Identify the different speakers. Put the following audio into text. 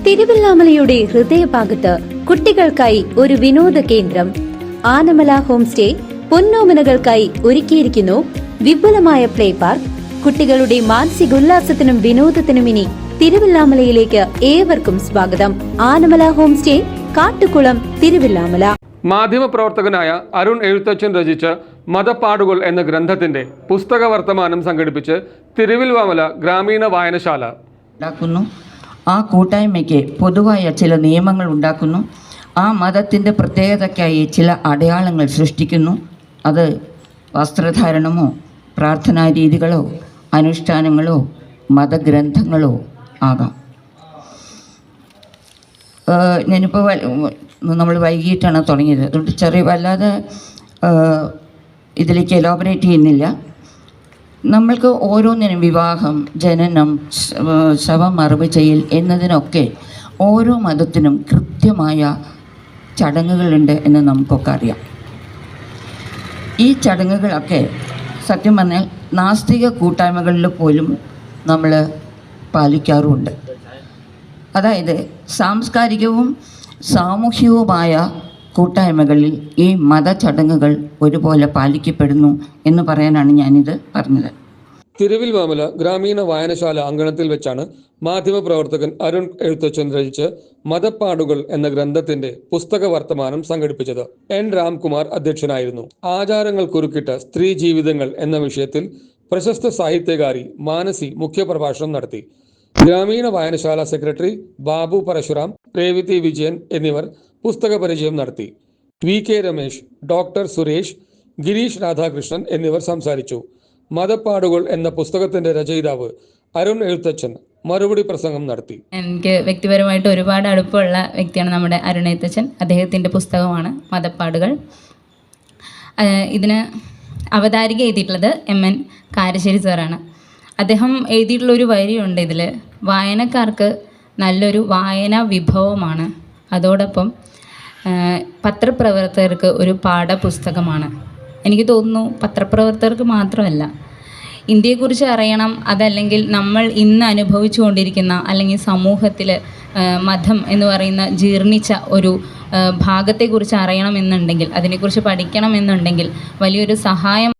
Speaker 1: തിരുവല്ലാമലയുടെ ഹൃദയഭാഗത്ത് കുട്ടികൾക്കായി ഒരു വിനോദ കേന്ദ്രം ആനമല ഹോം സ്റ്റേ പൊന്നോമനകൾക്കായി ഒരുക്കിയിരിക്കുന്നു വിപുലമായ പ്ലേ പാർക്ക്. കുട്ടികളുടെ മാനസികോല്ലാസത്തിനും വിനോദത്തിനും ഇനി തിരുവല്ലാമലയിലേക്ക് ഏവർക്കും സ്വാഗതം. Anamala home stay, Kattukulam, Thiruvallamala.
Speaker 2: മാധ്യമപ്രവർത്തകനായ അരുൺ എഴുത്തച്ഛൻ രചിച്ച മതപ്പാടുകൾ എന്ന ഗ്രന്ഥത്തിന്റെ പുസ്തക വർത്തമാനം സംഘടിപ്പിച്ച് തിരുവല്ലാമല ഗ്രാമീണ വായനശാല
Speaker 3: ഉണ്ടാക്കുന്നു. ആ കൂട്ടായ്മയ്ക്ക് പൊതുവായ ചില നിയമങ്ങൾ ഉണ്ടാക്കുന്നു. ആ മതത്തിൻ്റെ പ്രത്യേകതയ്ക്കായി ചില അടയാളങ്ങൾ സൃഷ്ടിക്കുന്നു. അത് വസ്ത്രധാരണമോ പ്രാർത്ഥനാ രീതികളോ അനുഷ്ഠാനങ്ങളോ മതഗ്രന്ഥങ്ങളോ ആകാം. ഞാനിപ്പോൾ നമ്മൾ വൈകിട്ടാണ് തുടങ്ങിയത്, അതുകൊണ്ട് ചെറിയ വല്ലാതെ ഇതിലേക്ക് എലോബറേറ്റ് ചെയ്യുന്നില്ല. നമ്മൾക്ക് ഓരോന്നിനും വിവാഹം, ജനനം, ശവമറവ് ചെയ്യൽ എന്നതിനൊക്കെ ഓരോ മതത്തിനും കൃത്യമായ ചടങ്ങുകളുണ്ട് എന്ന് നമുക്കൊക്കെ അറിയാം. ഈ ചടങ്ങുകളൊക്കെ സത്യം പറഞ്ഞാൽ നാസ്തിക കൂട്ടായ്മകളിൽ പോലും നമ്മൾ പാലിക്കാറുമുണ്ട്. അതായത് സാംസ്കാരികവും സാമൂഹികവുമായ കൂട്ടായ്മകളിൽ ഈ മതചടങ്ങുകൾ ഒരുപോലെ പാലിക്കപ്പെടുന്നു എന്ന് പറയാനാണ് ഞാനിത് പറഞ്ഞത്.
Speaker 2: തിരുവല്ലാമല ഗ്രാമീണ വായനശാല അങ്കണത്തിൽ വെച്ചാണ് മാധ്യമപ്രവർത്തകൻ അരുൺ എഴുത്തച്ഛൻ രചിച്ച് മതപ്പാടുകൾ എന്ന ഗ്രന്ഥത്തിന്റെ പുസ്തക വർത്തമാനം സംഘടിപ്പിച്ചത്. എൻ രാംകുമാർ അധ്യക്ഷനായിരുന്നു. ആചാരങ്ങൾ കുറുക്കിട്ട സ്ത്രീ ജീവിതങ്ങൾ എന്ന വിഷയത്തിൽ പ്രശസ്ത സാഹിത്യകാരി മാനസി മുഖ്യപ്രഭാഷണം നടത്തി. ഗ്രാമീണ വായനശാല സെക്രട്ടറി ബാബു പരശുറാം, രേവതി വിജയൻ എന്നിവർ പുസ്തക പരിചയം നടത്തി. V K Ramesh, doctor Suresh, Girish Radhakrishnan എന്നിവർ സംസാരിച്ചു. മതപ്പാടുകൾ എന്ന പുസ്തകത്തിന്റെ രചയിതാവ് അരുൺ എഴുത്തച്ഛൻ മറുപടി പ്രസംഗം നടത്തി.
Speaker 4: എനിക്ക് വ്യക്തിപരമായിട്ട് ഒരുപാട് അടുപ്പമുള്ള വ്യക്തിയാണ് നമ്മുടെ അരുൺ എഴുത്തച്ഛൻ. അദ്ദേഹത്തിൻ്റെ പുസ്തകമാണ് മതപ്പാടുകൾ. ഇതിന് അവതാരിക എഴുതിയിട്ടുള്ളത് MN കാരശ്ശേരി സാറാണ്. അദ്ദേഹം എഴുതിയിട്ടുള്ളൊരു വരിയുണ്ട് ഇതിൽ: വായനക്കാർക്ക് നല്ലൊരു വായനാ വിഭവമാണ്, അതോടൊപ്പം പത്രപ്രവർത്തകർക്ക് ഒരു പാഠപുസ്തകമാണ്. എനിക്ക് തോന്നുന്നു പത്രപ്രവർത്തകർക്ക് മാത്രമല്ല, ഇന്ത്യയെക്കുറിച്ച് അറിയണം, അതല്ലെങ്കിൽ നമ്മൾ ഇന്ന് അനുഭവിച്ചു കൊണ്ടിരിക്കുന്ന അല്ലെങ്കിൽ സമൂഹത്തിൽ മതം എന്ന് പറയുന്ന ജീർണിച്ച ഒരു ഭാഗത്തെക്കുറിച്ച് അറിയണമെന്നുണ്ടെങ്കിൽ, അതിനെക്കുറിച്ച് പഠിക്കണമെന്നുണ്ടെങ്കിൽ വലിയൊരു സഹായം